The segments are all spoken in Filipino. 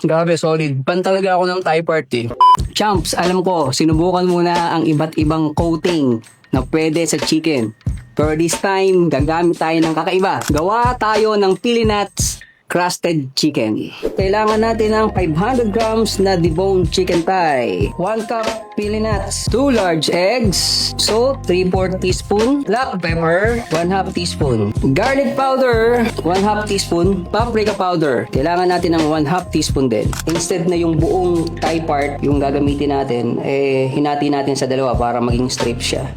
Grabe, solid. Pan talaga ako ng Thai party. Champs, alam ko, sinubukan muna ang iba't ibang coating na pwede sa chicken. Pero this time, gagamit tayo ng kakaiba. Gawa tayo ng Pili Nuts crusted chicken. Kailangan natin ng 500 grams na deboned chicken thigh, 1 cup Pili Nuts, 2 large eggs, salt 3/4 teaspoon, black pepper 1/2 teaspoon, garlic powder 1/2 teaspoon, paprika powder. Kailangan natin ng 1/2 teaspoon din. Instead na yung buong thigh part yung gagamitin natin, hinati natin sa dalawa para maging strip siya.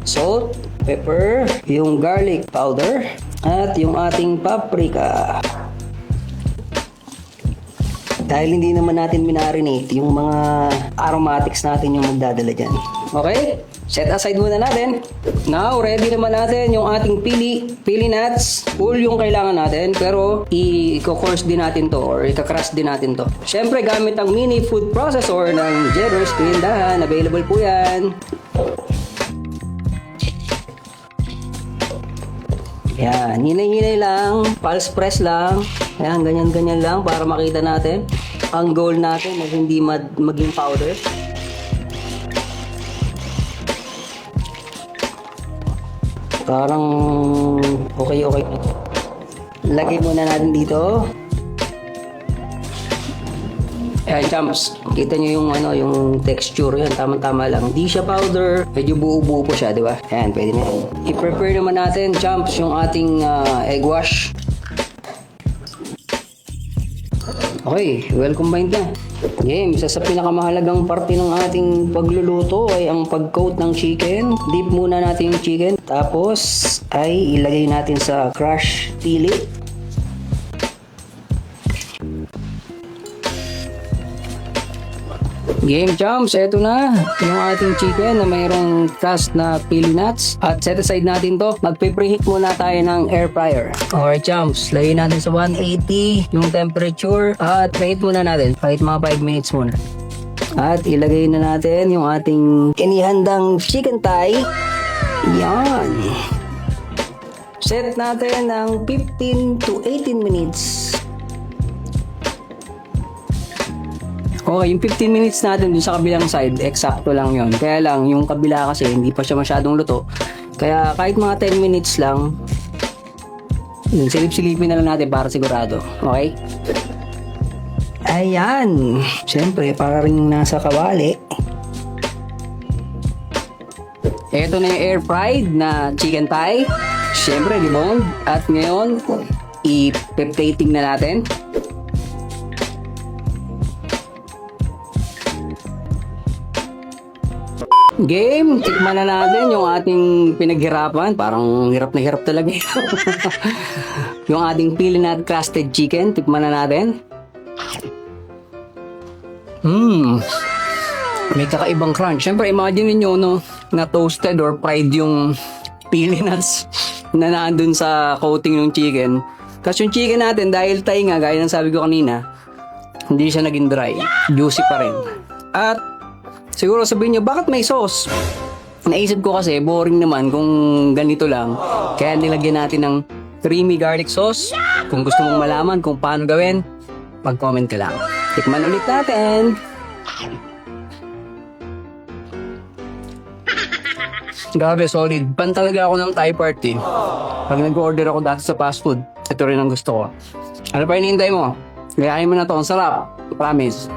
Salt, pepper, yung garlic powder, at yung ating paprika. Dahil hindi naman natin minarinate, yung mga aromatics natin yung magdadala dyan. Okay? Set aside muna natin. Now, ready naman natin yung ating pili nuts. Full yung kailangan natin, pero i-course din natin to or i-crush din natin to. Siyempre, gamit ang mini food processor ng Jedder's tindahan. Available po yan. Yan, hinay-hinay lang, pulse press lang. Yan, ganyan-ganyan lang para makita natin ang goal natin na hindi maging powder. Parang okay. Lagay muna natin dito. Ayan, champs. Kita nyo yung yung texture yan. Tama-tama lang. Hindi siya powder. Medyo buo-buo po siya, di ba? Ayan, pwede na yan. I-prepare naman natin, champs, yung ating egg wash. Okay, well combined na. Game, isa sa pinakamahalagang parte ng ating pagluluto ay ang pag-coat ng chicken. Dip muna natin yung chicken. Tapos ay ilagay natin sa crush pili. Game champs, eto na yung ating chicken na mayroong crust na pili nuts. At set aside natin to. Magpe-preheat muna tayo ng air fryer. Alright champs, lagay natin sa 180 yung temperature. At preheat muna natin. Kahit mga 5 minutes muna. At ilagay na natin yung ating inihandang chicken thigh. Yan. Set natin ng 15 to 18 minutes. Okay, yung 15 minutes natin dun sa kabilang side, eksakto lang yon. Kaya lang, yung kabila kasi hindi pa siya masyadong luto. Kaya kahit mga 10 minutes lang, yun, silip-silipin na lang natin para sigurado. Okay? Ayan. Siyempre, para rin nasa kawali. Ito na yung air fried na chicken thigh. Siyempre, deboned. At ngayon, i-plating na natin. Game, tikman na natin yung ating pinaghirapan. Parang hirap na hirap talaga. Yung ating Pili Nut crusted chicken, tikman na natin. May kakaibang crunch. Siyempre, imagine niyo no, na toasted or fried yung Pili Nuts na nandun sa coating ng chicken. Kasi yung chicken natin, dahil tayo nga, gaya ng sabi ko kanina, hindi siya naging dry. Juicy pa rin. At siguro sabihin nyo, bakit may sauce? Naisip ko kasi, boring naman kung ganito lang. Kaya nilagyan natin ng creamy garlic sauce. Kung gusto mong malaman kung paano gawin, mag-comment ka lang. Tikman ulit natin. Grabe, solid. Pan talaga ako ng Thai party. Pag nag-order ako dati sa fast food, ito rin ang gusto ko. Ano pa hinihintay mo? Gayahin mo na to. Ang sarap. Promise.